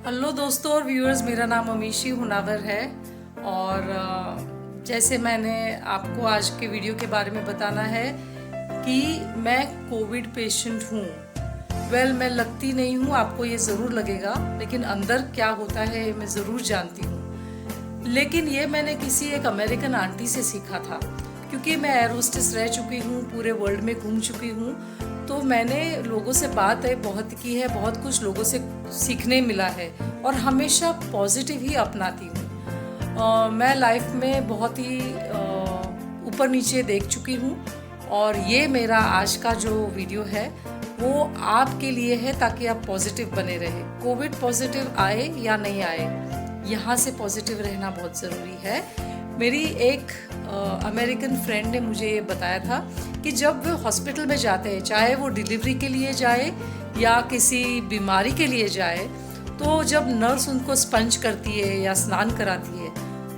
Hello दोस्तों और viewers, मेरा नाम अमीशी हुनावर है। और जैसे मैंने आपको आज के वीडियो के बारे में बताना है कि मैं कोविड पेशेंट हूँ। मैं लगती नहीं हूँ, आपको ये ज़रूर लगेगा, लेकिन अंदर क्या होता है मैं ज़रूर जानती हूँ। लेकिन ये मैंने किसी एक अमेरिकन आंटी से सीखा था, क्योंकि मैं एयर होस्टेस रह चुकी हूँ, पूरे वर्ल्ड में घूम चुकी हूँ। तो मैंने लोगों से बात है बहुत की है, बहुत कुछ लोगों से सीखने मिला है और हमेशा पॉजिटिव ही अपनाती हूँ। मैं लाइफ में बहुत ही ऊपर नीचे देख चुकी हूँ और ये मेरा आज का जो वीडियो है वो आपके लिए है, ताकि आप पॉजिटिव बने रहे। कोविड पॉजिटिव आए या नहीं आए, यहाँ से पॉजिटिव रहना बहुत ज़रूरी है। मेरी एक अमेरिकन फ्रेंड ने मुझे ये बताया था कि जब वो हॉस्पिटल में जाते हैं, चाहे वो डिलीवरी के लिए जाए या किसी बीमारी के लिए जाए, तो जब नर्स उनको स्पंज करती है या स्नान कराती है,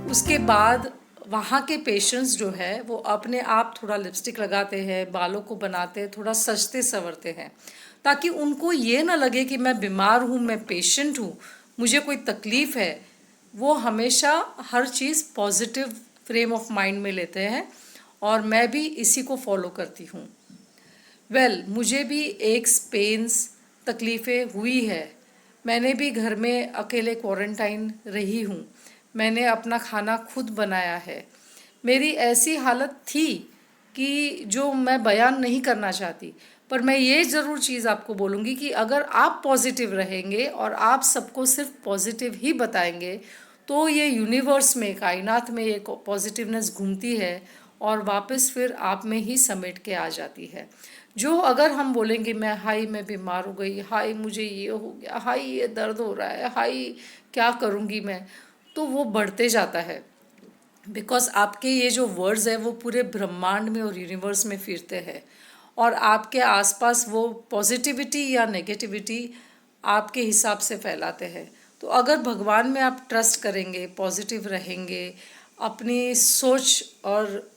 उसके बाद वहाँ के पेशेंट्स जो है वो अपने आप थोड़ा लिपस्टिक लगाते हैं, बालों को बनाते हैं, थोड़ा सजते संवरते हैं, ताकि उनको ये ना लगे कि मैं बीमार हूँ, मैं पेशेंट हूँ, मुझे कोई तकलीफ़ है। वो हमेशा हर चीज़ पॉजिटिव फ्रेम ऑफ माइंड में लेते हैं और मैं भी इसी को फॉलो करती हूँ। मुझे भी एक पेन्स तकलीफ़ें हुई है। मैंने भी घर में अकेले क्वारंटाइन रही हूँ। मैंने अपना खाना खुद बनाया है। मेरी ऐसी हालत थी कि जो मैं बयान नहीं करना चाहती, पर मैं ये ज़रूर चीज़ आपको बोलूँगी कि अगर आप पॉजिटिव रहेंगे और आप सबको सिर्फ पॉजिटिव ही बताएंगे, तो ये यूनिवर्स में, कायनात में ये पॉजिटिवनेस घूमती है और वापस फिर आप में ही समेट के आ जाती है। जो अगर हम बोलेंगे मैं बीमार हो गई, हाय मुझे ये हो गया, हाय ये दर्द हो रहा है, हाय क्या करूँगी मैं, तो वो बढ़ते जाता है। बिकॉज आपके ये जो वर्ड्स है वो पूरे ब्रह्मांड में और यूनिवर्स में फिरते हैं और आपके आसपास वो पॉजिटिविटी या नेगेटिविटी आपके हिसाब से फैलाते हैं। तो अगर भगवान में आप ट्रस्ट करेंगे, पॉजिटिव रहेंगे, अपनी सोच और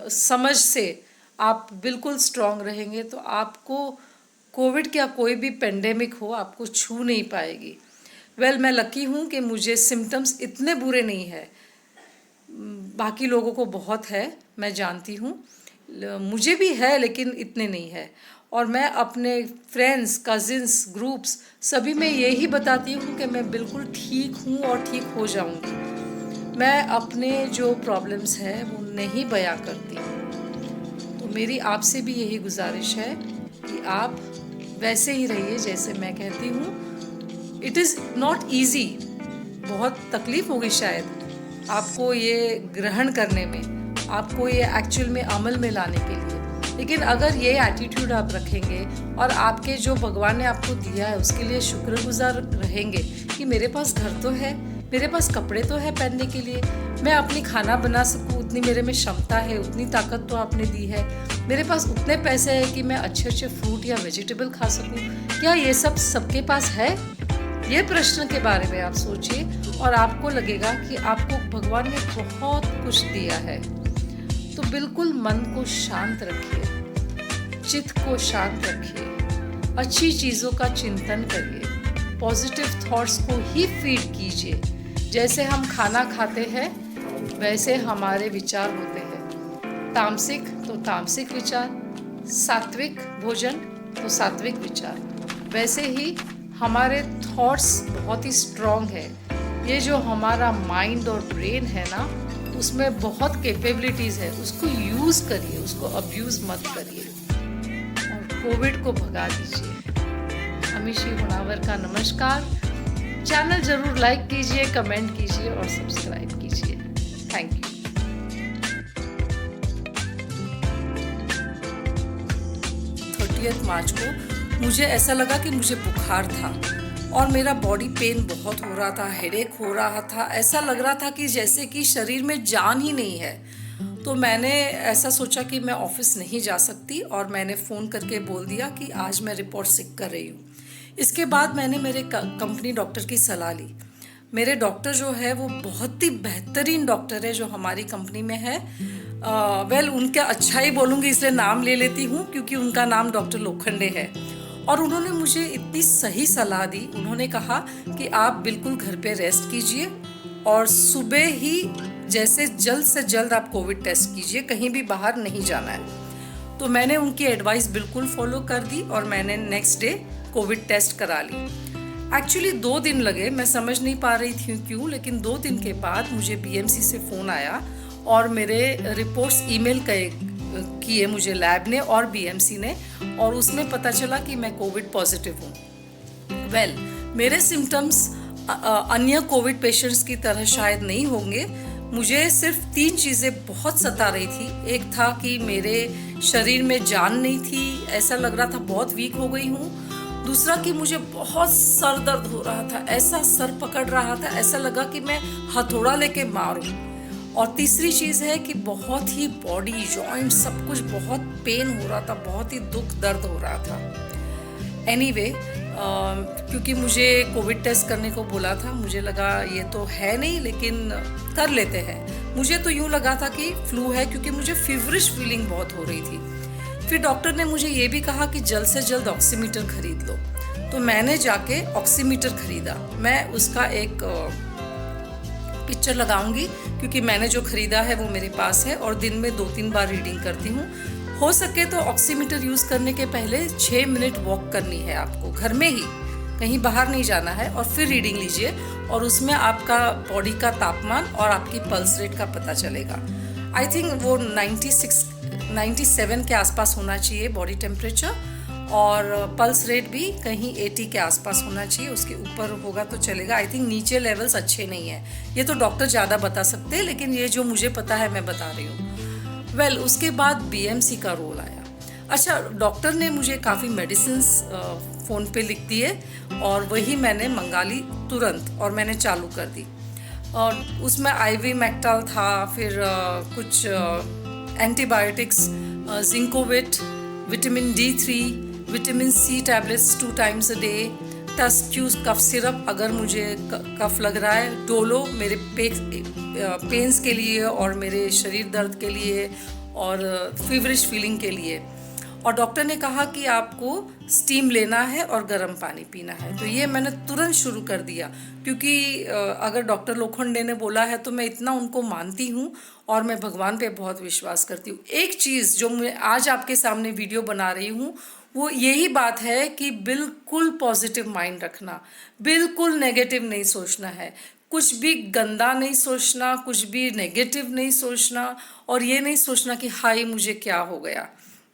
समझ से आप बिल्कुल स्ट्रांग रहेंगे, तो आपको कोविड क्या कोई भी पेंडेमिक हो आपको छू नहीं पाएगी। मैं लकी हूँ कि मुझे सिम्टम्स इतने बुरे नहीं है। बाकी लोगों को बहुत है, मैं जानती हूँ, मुझे भी है, लेकिन इतने नहीं है। और मैं अपने फ्रेंड्स, कजिन्स, ग्रुप्स सभी में यही बताती हूँ कि मैं बिल्कुल ठीक हूँ और ठीक हो जाऊँगी। मैं अपने जो प्रॉब्लम्स हैं वो नहीं बयां करती हूँ। तो मेरी आपसे भी यही गुजारिश है कि आप वैसे ही रहिए जैसे मैं कहती हूँ। इट इज़ नॉट ईजी, बहुत तकलीफ़ होगी शायद आपको ये ग्रहण करने में, आपको ये एक्चुअल में अमल में लाने के लिए, लेकिन अगर ये एटीट्यूड आप रखेंगे और आपके जो भगवान ने आपको दिया है उसके लिए शुक्रगुजार रहेंगे कि मेरे पास घर तो है, मेरे पास कपड़े तो है पहनने के लिए, मैं अपनी खाना बना सकूं, उतनी मेरे में क्षमता है, उतनी ताकत तो आपने दी है, मेरे पास उतने पैसे हैं कि मैं अच्छे अच्छे फ्रूट या वेजिटेबल खा सकूं। क्या ये सब सबके पास है? ये प्रश्न के बारे में आप सोचिए और आपको लगेगा कि आपको भगवान ने बहुत कुछ दिया है। तो बिल्कुल मन को शांत रखिए, चित्त को शांत रखिए, अच्छी चीज़ों का चिंतन करिए, पॉजिटिव थॉट्स को ही फीड कीजिए। जैसे हम खाना खाते हैं वैसे हमारे विचार होते हैं। तामसिक तो तामसिक विचार, सात्विक भोजन तो सात्विक विचार। वैसे ही हमारे थॉट्स बहुत ही स्ट्रॉन्ग है। ये जो हमारा माइंड और ब्रेन है ना, उसमें बहुत कैपेबिलिटीज़ है, उसको यूज़ करिए, उसको अब्यूज़ मत करिए और कोविड को भगा दीजिए। अमीशी हुनावर का नमस्कार। चैनल ज़रूर लाइक कीजिए, कमेंट कीजिए और सब्सक्राइब कीजिए। Thank you. 30 मार्च को मुझे ऐसा लगा कि मुझे बुखार था और मेरा बॉडी पेन बहुत हो रहा था, हेडेक हो रहा था, ऐसा लग रहा था कि जैसे कि शरीर में जान ही नहीं है। तो मैंने ऐसा सोचा कि मैं ऑफिस नहीं जा सकती और मैंने फ़ोन करके बोल दिया कि आज मैं रिपोर्ट सिक कर रही हूँ। इसके बाद मैंने मेरे कंपनी डॉक्टर की सलाह ली। मेरे डॉक्टर जो है वो बहुत ही बेहतरीन डॉक्टर है जो हमारी कंपनी में है। उनका अच्छा ही बोलूँगी इसलिए नाम ले लेती हूँ, क्योंकि उनका नाम डॉक्टर लोखंडे है और उन्होंने मुझे इतनी सही सलाह दी। उन्होंने कहा कि आप बिल्कुल घर पे रेस्ट कीजिए और सुबह ही जैसे जल्द से जल्द आप कोविड टेस्ट कीजिए, कहीं भी बाहर नहीं जाना है। तो मैंने उनकी एडवाइस बिल्कुल फॉलो कर दी और मैंने नेक्स्ट डे कोविड टेस्ट करा ली। एक्चुअली 2 दिन लगे, मैं समझ नहीं पा रही थी क्यों, लेकिन 2 दिन के बाद मुझे बीएमसी से फ़ोन आया और मेरे रिपोर्ट्स ईमेल किए मुझे लैब ने और बीएमसी ने, और उसमें पता चला कि मैं कोविड पॉजिटिव हूँ। वेल, मेरे सिम्टम्स अन्य कोविड पेशेंट्स की तरह शायद नहीं होंगे। मुझे सिर्फ 3 चीज़ें बहुत सता रही थी। एक था कि मेरे शरीर में जान नहीं थी, ऐसा लग रहा था बहुत वीक हो गई हूँ। दूसरा कि मुझे बहुत सर दर्द हो रहा था, ऐसा सर पकड़ रहा था, ऐसा लगा कि मैं हथौड़ा लेके मारूं। और तीसरी चीज़ है कि बहुत ही बॉडी जॉइंट सब कुछ बहुत पेन हो रहा था, बहुत ही दुख दर्द हो रहा था। एनीवे, क्योंकि मुझे कोविड टेस्ट करने को बोला था, मुझे लगा ये तो है नहीं लेकिन कर लेते हैं। मुझे तो यूँ लगा था कि फ्लू है, क्योंकि मुझे फीवरिश फीलिंग बहुत हो रही थी। फिर डॉक्टर ने मुझे ये भी कहा कि जल्द से जल्द ऑक्सीमीटर खरीद लो। तो मैंने जाके ऑक्सीमीटर खरीदा। मैं उसका एक पिक्चर लगाऊंगी, क्योंकि मैंने जो खरीदा है वो मेरे पास है और दिन में 2-3 बार रीडिंग करती हूँ। हो सके तो ऑक्सीमीटर यूज़ करने के पहले 6 मिनट वॉक करनी है आपको, घर में ही, कहीं बाहर नहीं जाना है, और फिर रीडिंग लीजिए और उसमें आपका बॉडी का तापमान और आपकी पल्स रेट का पता चलेगा। आई थिंक वो 97 के आसपास होना चाहिए बॉडी टेम्परेचर, और पल्स रेट भी कहीं 80 के आसपास होना चाहिए। उसके ऊपर होगा तो चलेगा। आई थिंक नीचे लेवल्स अच्छे नहीं हैं। ये तो डॉक्टर ज़्यादा बता सकते हैं, लेकिन ये जो मुझे पता है मैं बता रही हूँ। वेल, उसके बाद बीएमसी का रोल आया। अच्छा, डॉक्टर ने मुझे काफ़ी मेडिसिन फ़ोन पे लिख दिए और वही मैंने मंगा ली तुरंत और मैंने चालू कर दी। और उसमें आईवी मैक्टाल था, फिर कुछ antibiotics, Zincovit, vitamin D3, vitamin C tablets 2 times a day, टस्क्यूज कफ सिरप अगर मुझे कफ लग रहा है, डोलो मेरे पेन्स के लिए और मेरे शरीर दर्द के लिए और फीवरिश फीलिंग के लिए। और डॉक्टर ने कहा कि आपको स्टीम लेना है और गर्म पानी पीना है। तो ये मैंने तुरंत शुरू कर दिया, क्योंकि अगर डॉक्टर लोखंडे ने बोला है तो मैं इतना उनको मानती हूँ और मैं भगवान पे बहुत विश्वास करती हूँ। एक चीज़ जो मैं आज आपके सामने वीडियो बना रही हूँ वो यही बात है कि बिल्कुल पॉजिटिव माइंड रखना, बिल्कुल नेगेटिव नहीं सोचना है, कुछ भी गंदा नहीं सोचना, कुछ भी नेगेटिव नहीं सोचना, और ये नहीं सोचना कि हाय मुझे क्या हो गया।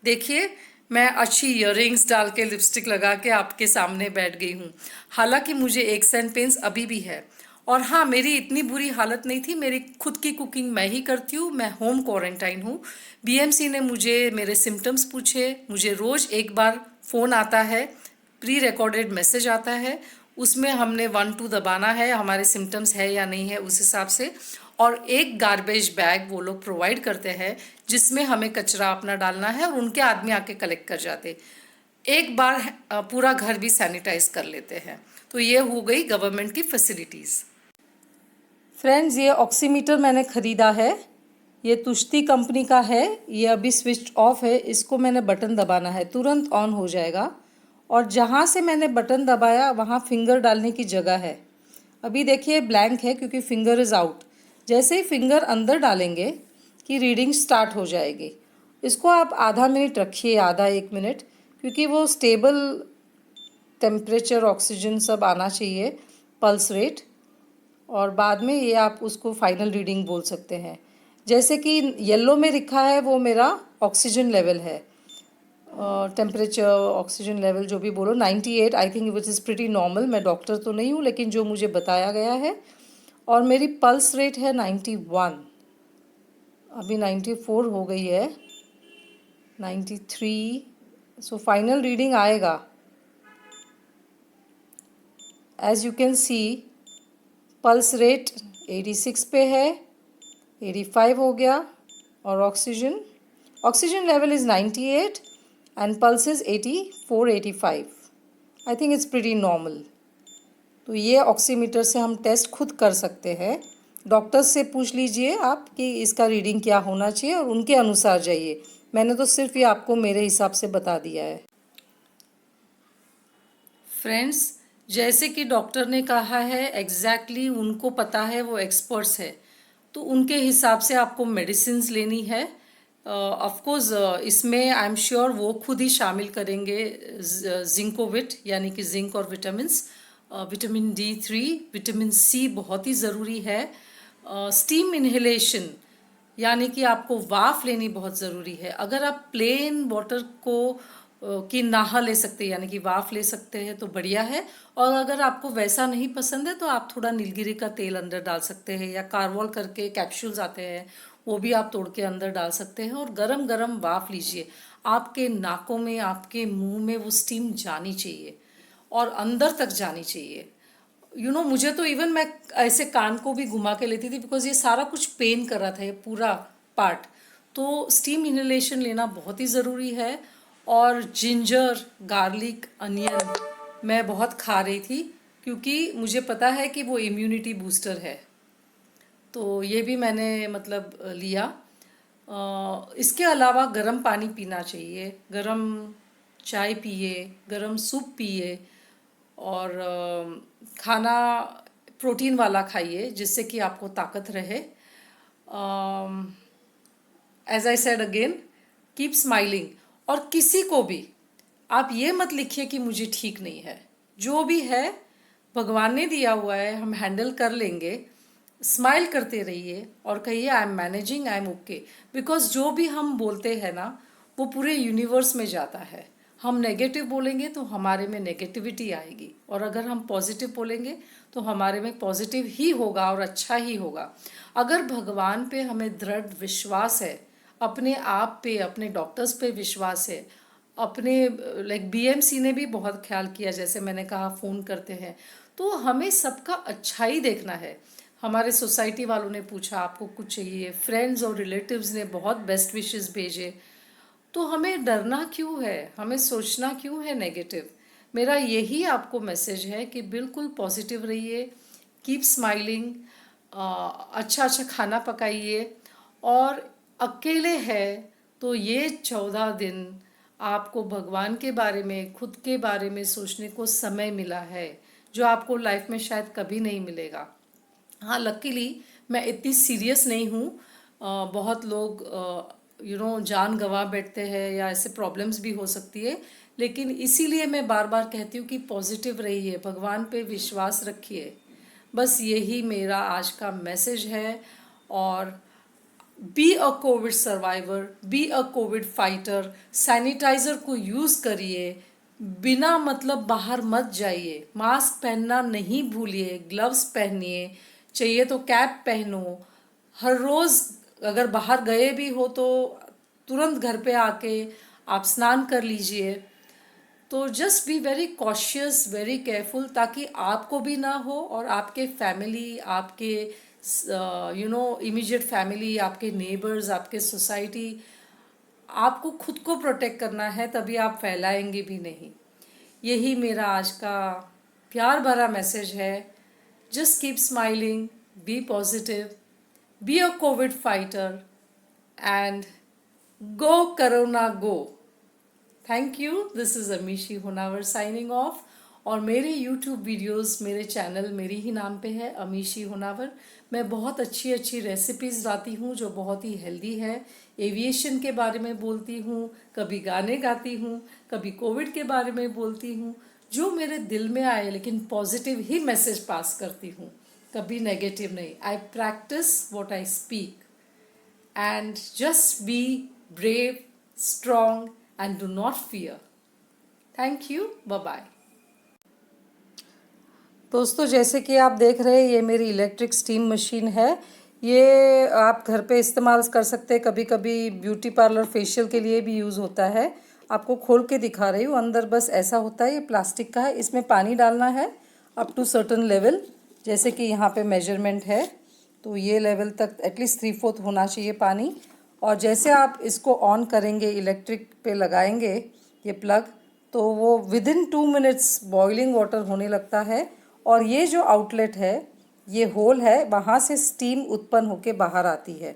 देखिए, मैं अच्छी इयररिंग्स डाल के लिपस्टिक लगा के आपके सामने बैठ गई हूँ। हालांकि मुझे एक्स एंड पेन्स अभी भी है, और हाँ, मेरी इतनी बुरी हालत नहीं थी। मेरी खुद की कुकिंग मैं ही करती हूँ, मैं होम क्वारंटाइन हूँ। बीएमसी ने मुझे मेरे सिम्टम्स पूछे, मुझे रोज़ एक बार फ़ोन आता है, प्री रिकॉर्डेड मैसेज आता है, उसमें हमने 1-2 दबाना है, हमारे सिम्टम्स है या नहीं है उस हिसाब से। और एक गार्बेज बैग वो लोग प्रोवाइड करते हैं जिसमें हमें कचरा अपना डालना है, और उनके आदमी आके कलेक्ट कर जाते। एक बार पूरा घर भी सैनिटाइज कर लेते हैं। तो ये हो गई गवर्नमेंट की फैसिलिटीज़। फ्रेंड्स, ये ऑक्सीमीटर मैंने ख़रीदा है, ये तुश्ती कंपनी का है। ये अभी स्विच ऑफ है, इसको मैंने बटन दबाना है, तुरंत ऑन हो जाएगा। और जहाँ से मैंने बटन दबाया वहाँ फिंगर डालने की जगह है। अभी देखिए ब्लैंक है क्योंकि फिंगर इज़ आउट। जैसे ही फिंगर अंदर डालेंगे कि रीडिंग स्टार्ट हो जाएगी। इसको आप आधा मिनट रखिए, आधा 1 मिनट, क्योंकि वो स्टेबल टेम्परेचर, ऑक्सीजन सब आना चाहिए, पल्स रेट, और बाद में ये आप उसको फाइनल रीडिंग बोल सकते हैं। जैसे कि येलो में लिखा है वो मेरा ऑक्सीजन लेवल है, टेम्परेचर, ऑक्सीजन लेवल जो भी बोलो, 98 I think, which is pretty normal. मैं डॉक्टर तो नहीं हूँ, लेकिन जो मुझे बताया गया है। और मेरी पल्स रेट है 91, अभी 94 हो गई है, 93। सो फाइनल रीडिंग आएगा। As you can see, pulse rate 86 पे है, 85 हो गया, और oxygen level is 98 and pulse is 84, 85। I think it's pretty normal. तो ये ऑक्सीमीटर से हम टेस्ट खुद कर सकते हैं। डॉक्टर से पूछ लीजिए आप कि इसका रीडिंग क्या होना चाहिए और उनके अनुसार जाइए। मैंने तो सिर्फ ये आपको मेरे हिसाब से बता दिया है। फ्रेंड्स, जैसे कि डॉक्टर ने कहा है एग्जैक्टली उनको पता है, वो एक्सपर्ट्स है, तो उनके हिसाब से आपको मेडिसिन्स लेनी है। ऑफ कोर्स इसमें आई एम श्योर वो खुद ही शामिल करेंगे जिंकोविट यानी कि जिंक और vitamins, vitamin D3, vitamin C बहुत ही ज़रूरी है। स्टीम इन्हेलेशन यानी कि आपको वाफ लेनी बहुत ज़रूरी है। अगर आप प्लेन वाटर को की नाहा ले सकते हैं यानी कि वाफ ले सकते हैं तो बढ़िया है। और अगर आपको वैसा नहीं पसंद है तो आप थोड़ा नीलगिरी का तेल अंदर डाल सकते हैं, या कार्वॉल करके कैप्सूल्स आते हैं वो भी आप तोड़ के अंदर डाल सकते हैं, और गरम गरम वाफ लीजिए। आपके नाकों में, आपके मुंह में वो स्टीम जानी चाहिए और अंदर तक जानी चाहिए। मुझे तो इवन मैं ऐसे कान को भी घुमा के लेती थी, बिकॉज ये सारा कुछ पेन कर रहा था, ये पूरा पार्ट। तो स्टीम इनहेलेशन लेना बहुत ही ज़रूरी है। और जिंजर, गार्लिक, अनियन मैं बहुत खा रही थी, क्योंकि मुझे पता है कि वो इम्यूनिटी बूस्टर है। तो ये भी मैंने मतलब लिया। इसके अलावा गर्म पानी पीना चाहिए, गर्म चाय पिए, गर्म सूप पिए, और खाना प्रोटीन वाला खाइए जिससे कि आपको ताकत रहे। As I said again, keep smiling. और किसी को भी आप ये मत लिखिए कि मुझे ठीक नहीं है, जो भी है भगवान ने दिया हुआ है, हम हैंडल कर लेंगे। स्माइल करते रहिए और कहिए I am managing, I am okay. Because जो भी हम बोलते हैं ना वो पूरे यूनिवर्स में जाता है। हम नेगेटिव बोलेंगे तो हमारे में नेगेटिविटी आएगी, और अगर हम पॉजिटिव बोलेंगे तो हमारे में पॉजिटिव ही होगा और अच्छा ही होगा। अगर भगवान पे हमें दृढ़ विश्वास है, अपने आप पे, अपने डॉक्टर्स पे विश्वास है, अपने लाइक BMC ने भी बहुत ख्याल किया, जैसे मैंने कहा फ़ोन करते हैं, तो हमें सबका अच्छा ही देखना है। हमारे सोसाइटी वालों ने पूछा आपको कुछ चाहिए, फ्रेंड्स और रिलेटिव्स ने बहुत बेस्ट विशेस भेजे, तो हमें डरना क्यों है, हमें सोचना क्यों है नेगेटिव। मेरा यही आपको मैसेज है कि बिल्कुल पॉजिटिव रहिए, कीप स्माइलिंग, अच्छा अच्छा खाना पकाइए। और अकेले है तो ये 14 दिन आपको भगवान के बारे में, खुद के बारे में सोचने को समय मिला है, जो आपको लाइफ में शायद कभी नहीं मिलेगा। हाँ, लकीली मैं इतनी सीरियस नहीं हूँ। बहुत लोग जान गंवा बैठते हैं या ऐसे प्रॉब्लम्स भी हो सकती है, लेकिन इसीलिए मैं बार बार कहती हूँ कि पॉजिटिव रहिए, भगवान पे विश्वास रखिए। बस यही मेरा आज का मैसेज है। और be a Covid survivor, be a Covid fighter. Sanitiser को यूज़ करिए, बिना मतलब बाहर मत जाइए, मास्क पहनना नहीं भूलिए, ग्लव्स पहनिए, चाहिए तो कैप पहनो। हर रोज़ अगर बाहर गए भी हो तो तुरंत घर पे आके आप स्नान कर लीजिए। तो just be very cautious, very careful, ताकि आपको भी ना हो और आपके फैमिली, आपके इमीडिएट फैमिली, आपके नेबर्स, आपके सोसाइटी, आपको खुद को प्रोटेक्ट करना है, तभी आप फैलाएंगे भी नहीं। यही मेरा आज का प्यार भरा मैसेज है। Just keep smiling, be positive, be a Covid fighter, and go corona go. Thank you. This is Amishi Honawar signing off. और मेरे YouTube वीडियोस, मेरे चैनल मेरी ही नाम पे है, अमीशी होनावर। मैं बहुत अच्छी अच्छी रेसिपीज़ लाती हूँ जो बहुत ही हेल्दी है। एविएशन के बारे में बोलती हूँ, कभी गाने गाती हूँ, कभी कोविड के बारे में बोलती हूँ, जो मेरे दिल में आए, लेकिन पॉजिटिव ही मैसेज पास करती हूँ, कभी नेगेटिव नहीं। I practice what I speak. And just be brave, strong, and do not fear. Thank you. Bye bye. दोस्तों, जैसे कि आप देख रहे हैं, ये मेरी इलेक्ट्रिक स्टीम मशीन है। ये आप घर पे इस्तेमाल कर सकते हैं, कभी कभी ब्यूटी पार्लर फेशियल के लिए भी यूज़ होता है। आपको खोल के दिखा रही हूँ, अंदर बस ऐसा होता है, ये प्लास्टिक का है। इसमें पानी डालना है अप टू सर्टन लेवल, जैसे कि यहाँ पे मेजरमेंट है, तो ये लेवल तक एटलीस्ट 3/4 होना चाहिए पानी। और जैसे आप इसको ऑन करेंगे, इलेक्ट्रिक पे लगाएंगे ये प्लग, तो वो विदिन 2 मिनट्स बॉइलिंग वाटर होने लगता है। और ये जो आउटलेट है, ये होल है, वहाँ से स्टीम उत्पन्न होके बाहर आती है।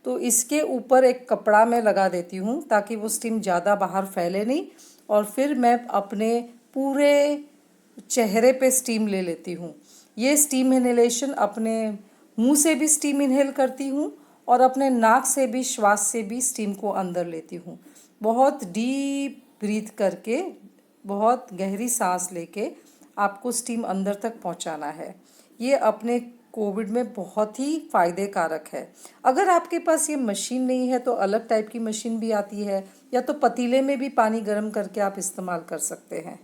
तो इसके ऊपर एक कपड़ा मैं लगा देती हूँ ताकि वो स्टीम ज़्यादा बाहर फैले नहीं। और फिर मैं अपने पूरे चेहरे पे स्टीम ले लेती हूँ। ये स्टीम इनहेलेशन अपने मुंह से भी स्टीम इनहेल करती हूँ और अपने नाक से भी, श्वास से भी स्टीम को अंदर लेती हूँ। बहुत डीप ब्रीथ करके, बहुत गहरी सांस लेके आपको स्टीम अंदर तक पहुँचाना है। ये अपने कोविड में बहुत ही फ़ायदे कारक है। अगर आपके पास ये मशीन नहीं है तो अलग टाइप की मशीन भी आती है, या तो पतीले में भी पानी गर्म करके आप इस्तेमाल कर सकते हैं।